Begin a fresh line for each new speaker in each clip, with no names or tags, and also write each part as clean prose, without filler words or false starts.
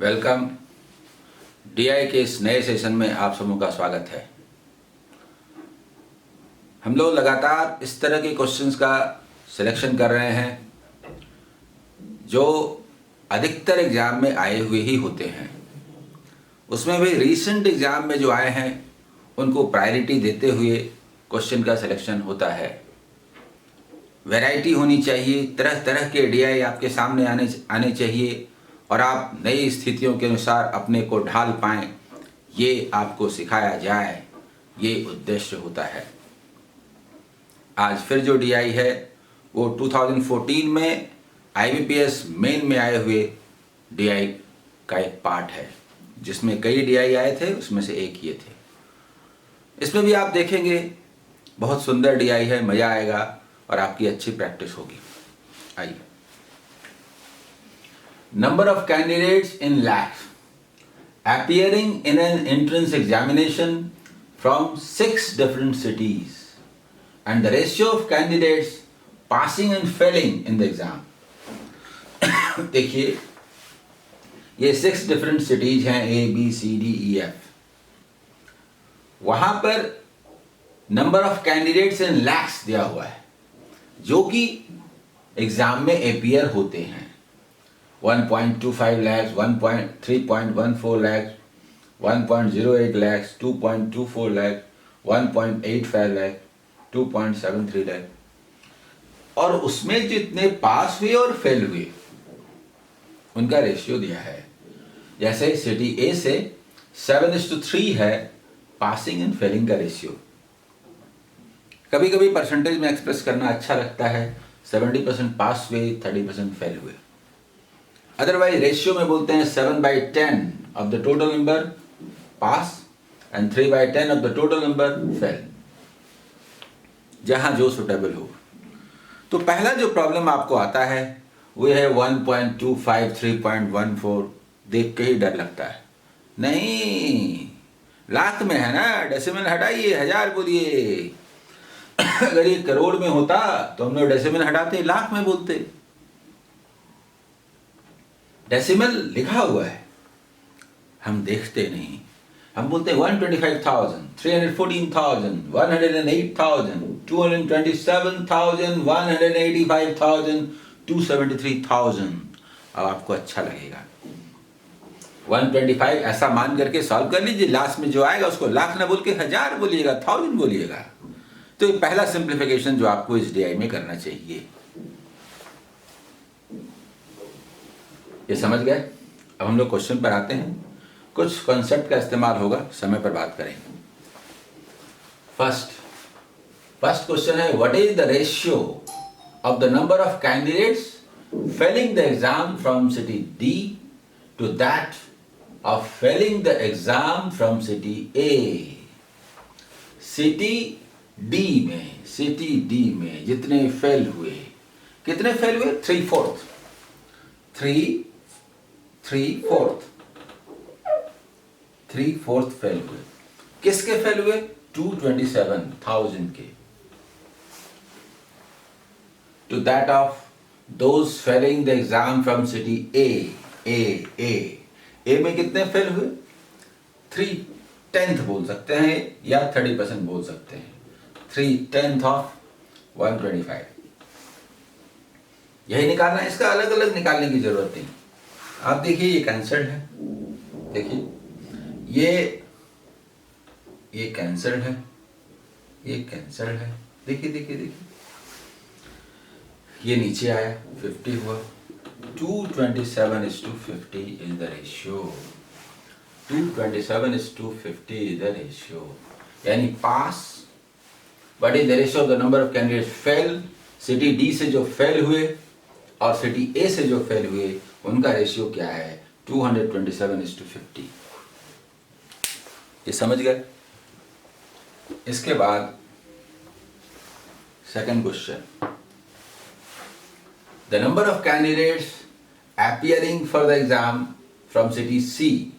Welcome. DI के इस नए सेशन में आप सबों का स्वागत है। हम लोग लगातार इस तरह के क्वेश्चंस का सिलेक्शन कर रहे हैं जो अधिकतर एग्जाम में आए हुए ही होते हैं। उसमें भी रीसेंट एग्जाम में जो आए हैं उनको प्रायोरिटी देते हुए क्वेश्चन का सिलेक्शन होता है। वैरायटी होनी चाहिए, तरह तरह के डीआई आपके सामने आने चाहिए और आप नई स्थितियों के अनुसार अपने को ढाल पाएं, ये आपको सिखाया जाए, ये उद्देश्य होता है। आज फिर जो डीआई है वो 2014 में आईबीपीएस मेन में आए हुए डीआई का एक पार्ट है, जिसमें कई डीआई आए थे, उसमें से एक ये थे। इसमें भी आप देखेंगे बहुत सुंदर डीआई है, मज़ा आएगा और आपकी अच्छी प्रैक्टिस होगी। आइए। Number of candidates in lakhs appearing in an entrance examination from 6 different cities and the ratio of candidates passing and failing in the exam. देखिए, ये 6 different cities हैं, A, B, C, D, E, F। वहां पर number of candidates in lakhs दिया हुआ है जो कि एग्जाम में अपियर होते हैं। 1.25 lakhs, 3.14 lakhs, 1.08 lakhs, 2.24 lakhs, 1.85 lakhs, 2.73 lakhs और उसमें जितने पास हुए और फेल हुए उनका रेशियो दिया है। जैसे सिटी ए से 7:3 है पासिंग एंड फेलिंग का रेशियो। कभी कभी परसेंटेज में एक्सप्रेस करना अच्छा लगता है, 70% पास हुए, 30% फेल हुए। अदरवाइज रेशियो में बोलते हैं 7/10 of the total number pass and 3/10 of the total number fail, जहां जो सुटेबल हो। तो पहला जो प्रॉब्लम आपको आता है वो है 1.25, 3.14। देख के ही डर लगता है। नहीं, लाख में है ना, डेसिमल हटाइए, हजार बोलिए। अगर ये करोड़ में होता तो हम लोग डेसिमल हटाते, लाख में बोलते। डेसिमल लिखा हुआ है, हम देखते नहीं। हम बोलते हैं 125,000, 314,000, 108,000, 227,000, 185,000, 273,000। अब आपको अच्छा लगेगा। 125 ऐसा मान करके सॉल्व कर लीजिए। लास्ट में जो आएगा उसको लाख ना बोल के हजार बोलिएगा, 1000 बोलिएगा। तो ये पहला सिंप्लीफिकेशन जो आपको इस डीआई में करना चाहिए। ये समझ गए? अब हम लोग क्वेश्चन पर आते हैं। कुछ कॉन्सेप्ट का इस्तेमाल होगा, समय पर बात करेंगे। फर्स्ट क्वेश्चन है, what is the ratio of the number of candidates failing the exam from city D to that of failing the exam from city A. City D में जितने फेल हुए, कितने फेल हुए? 3/4 फेल हुए। किसके fail हुए? 227,000 के। To that of those failing the exam from city A में कितने फेल हुए? 3/10 बोल सकते हैं या 30% बोल सकते हैं। 3/10 ऑफ 125। यही निकालना है, इसका अलग अलग निकालने की जरूरत नहीं। आप देखिए ये कैंसल्ड है, देखिए ये कैंसल्ड है, ये कैंसल्ड है। देखिए ये नीचे आया, 50 हुआ। 227:50 is the ratio. 227:50 is the ratio. यानी pass, what is the ratio of the number of candidates fail. City D से जो फेल हुए और सिटी ए से जो फेल हुए उनका रेशियो क्या है? 227:50। ये समझ गए? इसके बाद second question, the number of candidates appearing for the exam from city C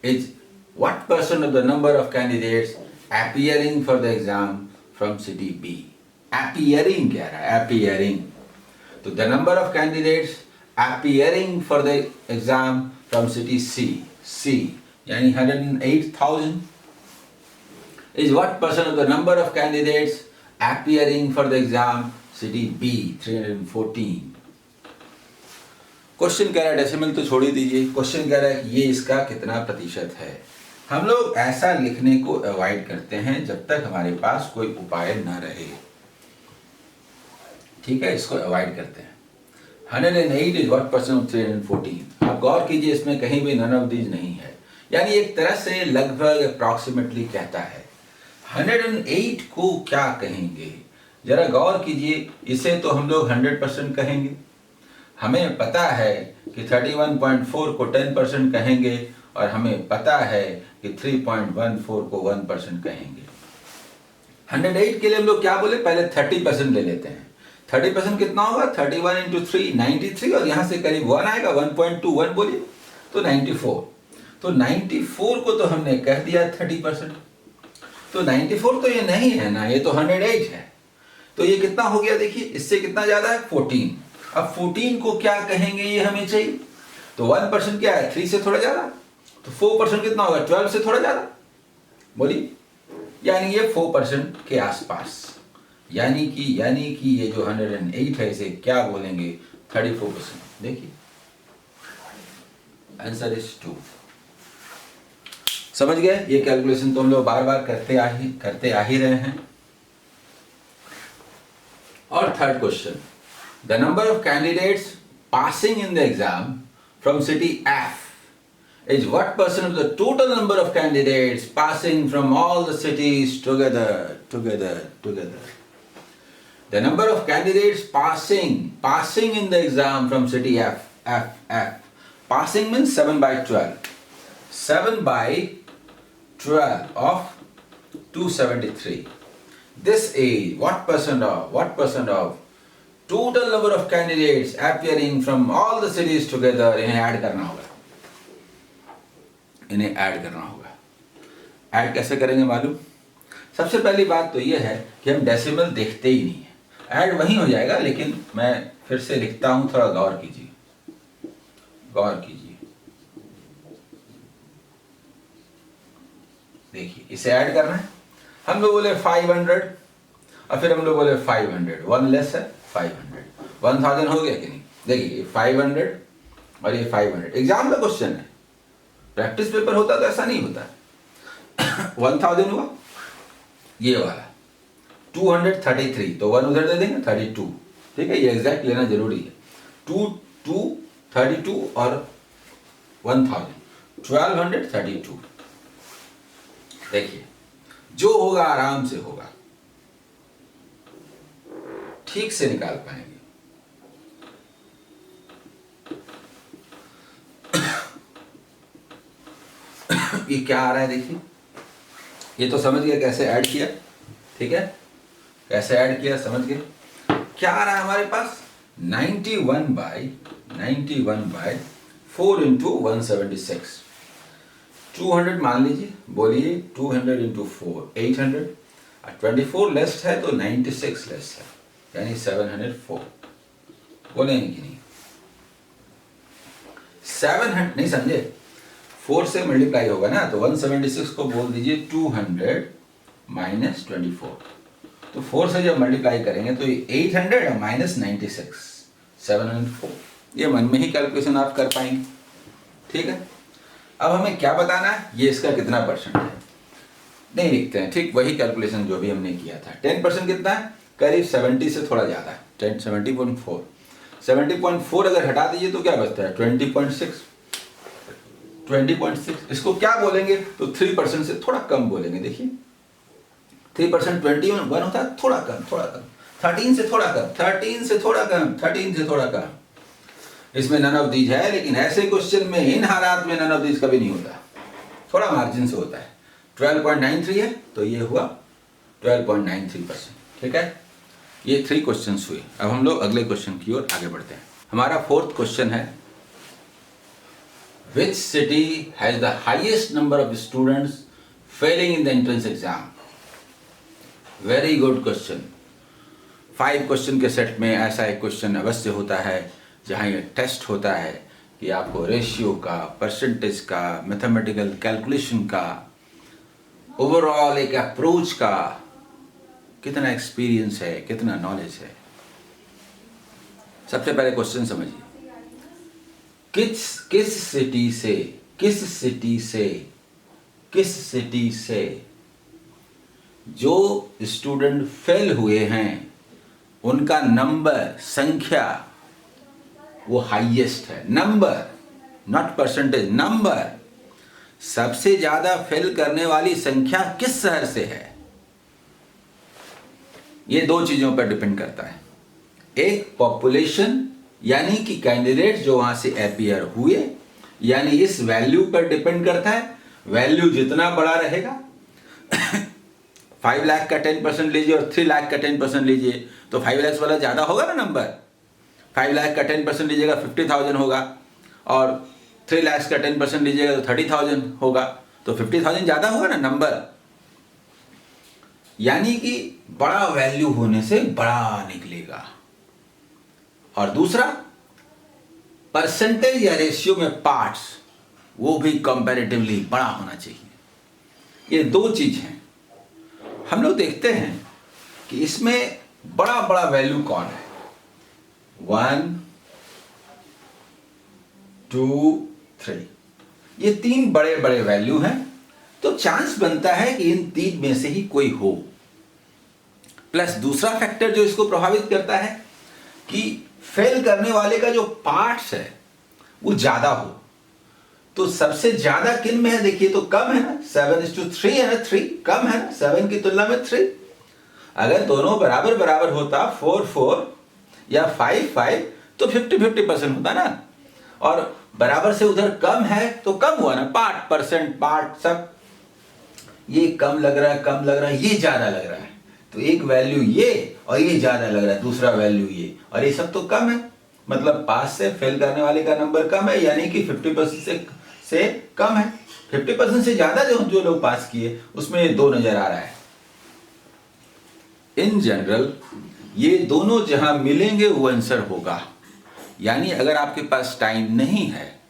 is what percent of the number of candidates appearing for the exam from city B? Appearing कह रहा है, appearing। तो the number of candidates appearing for the exam from city C, yani 108,000 is what percent of the number of candidates appearing for the exam? City B, 314. Question कह रहा है, decimal तो छोड़ ही दीजिए, क्वेश्चन कह रहा है कि ये इसका कितना प्रतिशत है। हम लोग ऐसा लिखने को अवॉइड करते हैं जब तक हमारे पास कोई उपाय ना रहे, ठीक है, इसको अवॉइड करते हैं। 108 इज व्हाट परसेंट ऑफ 314। आप गौर कीजिए, इसमें कहीं भी नन ऑफ दीज नहीं है, यानी एक तरह से लगभग अप्रॉक्सीमेटली कहता है। 108 को क्या कहेंगे, जरा गौर कीजिए, इसे तो हम लोग 100% कहेंगे। हमें पता है कि 31.4 को 10% कहेंगे और हमें पता है कि 3.14 को 1% कहेंगे। 108 के लिए हम लोग क्या बोले, पहले 30% ले लेते हैं। 30% कितना होगा, 31 इंटू 3 93, और यहाँ से करीब 1 आएगा, 1.21 बोलिए तो 94। तो 94 को तो हमने कह दिया 30%, तो 94 तो ये नहीं है ना, ये तो 108 है। तो ये कितना हो गया, देखिए इससे कितना ज्यादा है, 14। अब 14 को क्या कहेंगे, ये हमें चाहिए। तो 1% क्या है, 3 से थोड़ा ज्यादा, तो 4% कितना होगा, 12 से थोड़ा ज्यादा, बोलिए, यानी ये 4% के आसपास, यानी कि ये जो 108 है इसे क्या बोलेंगे, 34%। देखिए आंसर इज 2। समझ गए, ये कैलकुलेशन तो हम लोग बार बार करते आ ही रहे हैं। और third question, the number of candidates passing in the exam from city F is what percent of the total number of candidates passing from all the cities together. The number of candidates passing in the exam from city F. Passing means 7/12. 7/12 of 273. This is what percent of total number of candidates appearing from all the cities together. इन्हें add करना होगा। Add कैसे करेंगे मालूम? सबसे पहली बात तो यह है कि हम डेसिमल देखते ही नहीं है, ऐड वहीं हो जाएगा, लेकिन मैं फिर से लिखता हूं, थोड़ा गौर कीजिए। देखिए इसे ऐड करना है, हम लोग बोले 500 और फिर हम लोग बोले 500, 1 लेस है 500, 1000 हो गया कि नहीं? देखिए 500 और ये 500 एग्जाम का क्वेश्चन है, प्रैक्टिस पेपर होता तो ऐसा नहीं होता। 1000 हुआ ये वाला, 233 तो 1 उधर दे देंगे 32, ठीक है, ये एग्जैक्ट लेना जरूरी है। 32 और 1000 1232। देखिए जो होगा आराम से होगा, ठीक से निकाल पाएंगे। ये क्या आ रहा है, देखिए ये तो समझ गया कैसे ऐड किया, ठीक है, कैसे ऐड किया समझ गए। क्या आ रहा है हमारे पास, 91/4 इंटू 176, 200 मान लीजिए, बोलिए 200 इंटू 4 800, 24 लेस है तो 96 लेस है, यानी 704। बोलेंगे कि नहीं? 700 नहीं समझे, 4 से मल्टीप्लाई होगा ना, तो 176 को बोल दीजिए 200 माइनस 24, तो 4 से जब मल्टीप्लाई करेंगे तो 800 और माइनस 96 704। ये मन में ही कैलकुलेशन आप कर पाएंगे, ठीक है। अब हमें क्या बताना है, ये इसका कितना परसेंट है, नहीं लिखते हैं, ठीक वही कैलकुलेशन जो भी हमने किया था। 10% कितना है, करीब 70 से थोड़ा ज़्यादा है, 70.4। 70.4 अगर हटा दीजिए तो क्या बचता है, 20.6। इसको क्या बोलेंगे, तो 3% से थोड़ा कम बोलेंगे। देखिए 3% 21 होता है, थोड़ा कम। 13 से थोड़ा कम। इसमें नन ऑफ दीज है, लेकिन ऐसे क्वेश्चन में इन हालात में नन ऑफ दीज कभी नहीं होता, थोड़ा मार्जिन से होता है। 12.93 है तो ये हुआ 12.93%, ठीक है। ये 3 क्वेश्चंस हुए। अब हम लोग अगले क्वेश्चन की ओर आगे बढ़ते हैं। हमारा 4th क्वेश्चन है, which city has the highest number of students Fehling in the entrance exam. Very good question. 5 question के सेट में ऐसा एक क्वेश्चन अवश्य होता है जहां ये टेस्ट होता है कि आपको रेशियो का, परसेंटेज का, मैथमेटिकल कैलकुलेशन का, ओवरऑल एक अप्रोच का कितना एक्सपीरियंस है, कितना नॉलेज है। सबसे पहले क्वेश्चन समझिए, किस सिटी से जो स्टूडेंट फेल हुए हैं उनका नंबर, संख्या वो हाईएस्ट है। Number, not percentage, number. सबसे ज्यादा फेल करने वाली संख्या किस शहर से है? ये दो चीजों पर डिपेंड करता है। एक पॉपुलेशन, यानी कि कैंडिडेट जो वहां से अपीयर हुए, यानी इस वैल्यू पर डिपेंड करता है। वैल्यू जितना बड़ा रहेगा 5 लाख का 10% लीजिए और 3 लाख का 10% लीजिए तो 5 लाख वाला ज्यादा होगा ना नंबर। 5 लाख का 10% लीजिएगा 50,000 होगा, और 3 लाख का 10% लीजिएगा तो 30,000 होगा, तो 50,000 ज्यादा होगा ना नंबर। यानी कि बड़ा वैल्यू होने से बड़ा निकलेगा। और दूसरा, परसेंटेज या रेशियो में पार्ट्स वो भी कंपैरेटिवली बड़ा होना चाहिए। ये दो चीज हैं। हम लोग देखते हैं कि इसमें बड़ा बड़ा वैल्यू कौन है। 1, 2, 3, ये 3 बड़े बड़े वैल्यू हैं, तो चांस बनता है कि इन 3 में से ही कोई हो। प्लस दूसरा फैक्टर जो इसको प्रभावित करता है कि फेल करने वाले का जो पार्ट्स है वो ज्यादा हो। तो सबसे ज्यादा किन में है? देखिए तो कम है ना, 7:3 है ना, 3 कम है ना 7 की तुलना में 3। अगर दोनों बराबर बराबर होता, 4-4 या 5-5, तो 50-50% होता ना। और बराबर से उधर कम है तो कम हुआ ना, पार्ट, परसेंट, पार्ट सब। ये कम लग रहा है, कम लग रहा है, ये ज्यादा लग रहा है, तो एक वैल्यू ये और ये ज्यादा लग रहा है, दूसरा वैल्यू ये, और ये सब तो कम है। मतलब पास से फेल करने वाले का नंबर कम है, यानी कि 50% से कम है। 50% से ज्यादा जो लोग पास किए उसमें ये 2 नजर आ रहा है। इन जनरल ये दोनों जहां मिलेंगे वो आंसर होगा। यानी अगर आपके पास टाइम नहीं है,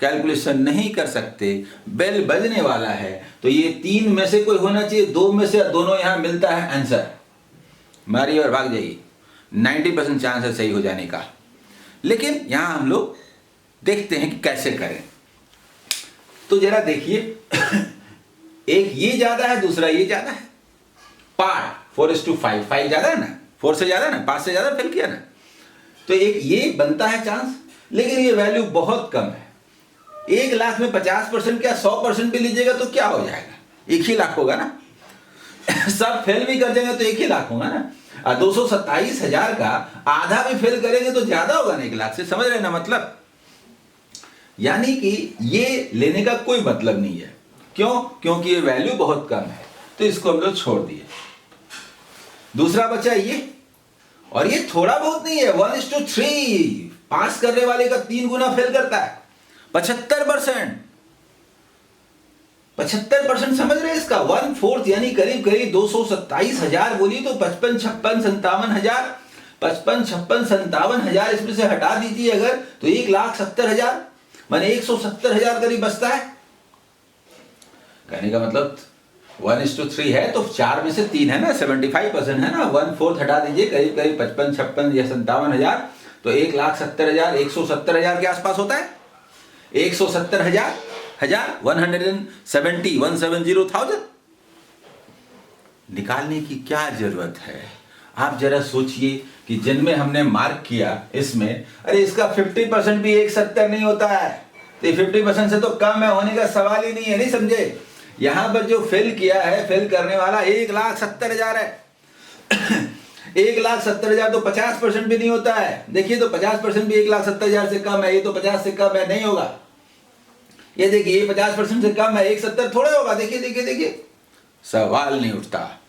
कैलकुलेशन नहीं कर सकते, बेल बजने वाला है, तो ये 3 में से कोई होना चाहिए, 2 में से दोनों यहां मिलता है, आंसर मारिए और भाग जाइए। 90% चांस है सही हो जाने का। लेकिन यहां हम लोग देखते हैं कि कैसे करें। तो जरा देखिए एक ये ज्यादा है, दूसरा ये ज्यादा है। पार्ट 4:5, 5 ज्यादा है ना, 4 से ज्यादा है ना, 5 से ज्यादा फेल किया ना, तो एक ये बनता है चांस। लेकिन ये वैल्यू बहुत कम है। 1 लाख में 50% क्या 100% भी लीजिएगा तो क्या हो जाएगा? 1 ही लाख होगा ना। सब फेल भी कर देंगे तो 1 ही लाख होगा ना। 227,000 का आधा भी फेल करेंगे तो ज्यादा होगा ना 1 लाख से। समझ रहे ना मतलब? यानी कि ये लेने का कोई मतलब नहीं है। क्यों? क्योंकि ये वैल्यू बहुत कम है, तो इसको हम लोग छोड़ दिए। दूसरा बचा ये, और ये थोड़ा बहुत नहीं है, 1:3। पास करने वाले का 3 गुना फेल करता है, 75%। 75% समझ रहे हैं इसका? 1/4 यानी करीब करीब 227,000 बोलिए तो 55, 56, 57,000, 55, 56, 57,000 इसमें से हटा दीजिए अगर, तो 1,70,000 माने 170,000 करीब बचता है। कहने का मतलब 1:3 है तो 4 में से 3 है ना, 75% है ना। 1/4 हटा दीजिए, करीब करीब 55, 56 या 57,000, तो 1,70,000, 170,000 के आसपास होता है। 170,000, 170,000 निकालने की क्या जरूरत है? आप जरा सोचिए कि जिनमें हमने मार्क किया इसमें, अरे इसका 50% भी 170 नहीं होता है, तो 50% से तो कम है, होने का सवाल ही नहीं है। नहीं समझे? यहां पर जो फेल किया है, फेल करने वाला 1,70,000 है। 1,70,000 तो 50% भी नहीं होता है। देखिए तो 50% भी 1,70,000 से कम है, ये तो 50 से कम है, नहीं होगा। ये देखिए ये 50% से कम है, 170 थोड़ा होगा। देखिए देखिए देखिए, सवाल नहीं उठता।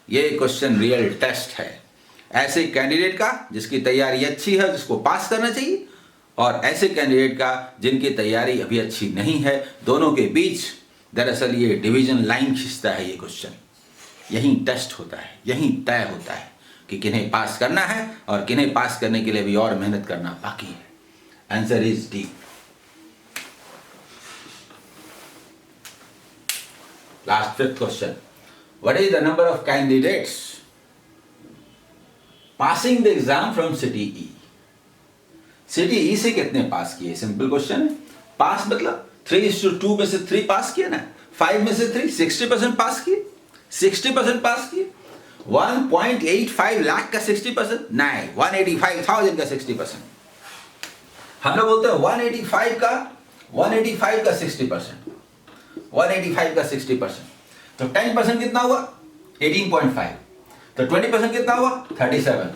ये क्वेश्चन रियल टेस्ट है। ऐसे कैंडिडेट का जिसकी तैयारी अच्छी है, जिसको पास करना चाहिए, और ऐसे कैंडिडेट का जिनकी तैयारी अभी अच्छी नहीं है, दोनों के बीच दरअसल ये डिवीजन लाइन खींचता है ये क्वेश्चन। यहीं टेस्ट होता है, यहीं तय होता है कि किन्हें पास करना है और किन्हें पास करने के लिए भी और मेहनत करना बाकी है। Answer is D. Last fifth question. What is the number of candidates passing the exam from city E? City E से कितने पास किए? सिंपल क्वेश्चन है. पास मतलब 3:2 में से 3 पास किए ना, 5 में से 3 60% पास किए. 60% पास किए. 1.85 लाख का 60%? नहीं, 185,000 का 60%. हम लोग बोलते हैं 185 का 60%. 185 का 60%. तो 10% कितना हुआ? 18.5. तो 20% कितना हुआ? 37.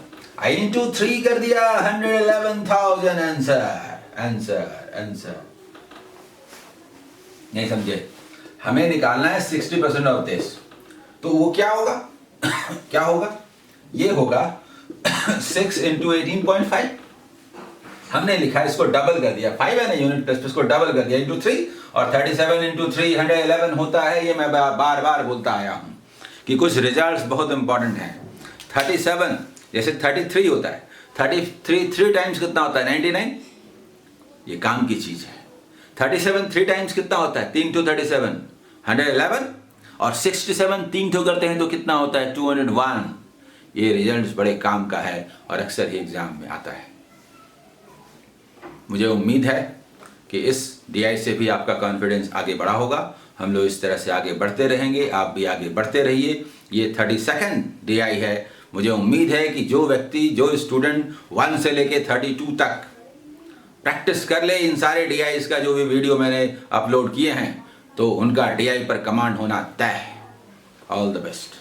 इंटू 3 कर दिया, 111,000. आंसर नहीं समझे? हमें निकालना है 60% ऑफ दिस. तो वो क्या होगा? क्या होगा? ये होगा 6 इंटू 18.5. हमने लिखा, इसको डबल कर दिया. 5 है ना यूनिट प्लस, इसको डबल कर दिया इंटू 3. और 37 इंटू 3 111 होता है. ये मैं बार बार बोलता आया हूं कि कुछ रिजल्ट्स बहुत इंपॉर्टेंट हैं. 37 जैसे 33 होता है. 33 3 टाइम्स कितना होता है? 99. ये काम की चीज है. 37 3 टाइम्स कितना होता है? 3 टू 37 111. और 67 3 टू करते हैं तो कितना होता है? 201. ये रिजल्ट्स बड़े काम का है और अक्सर ही एग्जाम में आता है. मुझे उम्मीद है कि इस DI से भी आपका कॉन्फिडेंस आगे बढ़ा होगा. हम लोग इस तरह से आगे बढ़ते रहेंगे, आप भी आगे बढ़ते रहिए. ये 32nd DI है. मुझे उम्मीद है कि जो व्यक्ति, जो स्टूडेंट 1 से लेके 32 तक प्रैक्टिस कर ले इन सारे DIs का, जो भी वीडियो मैंने अपलोड किए हैं, तो उनका DI पर कमांड होना तय है. All the best.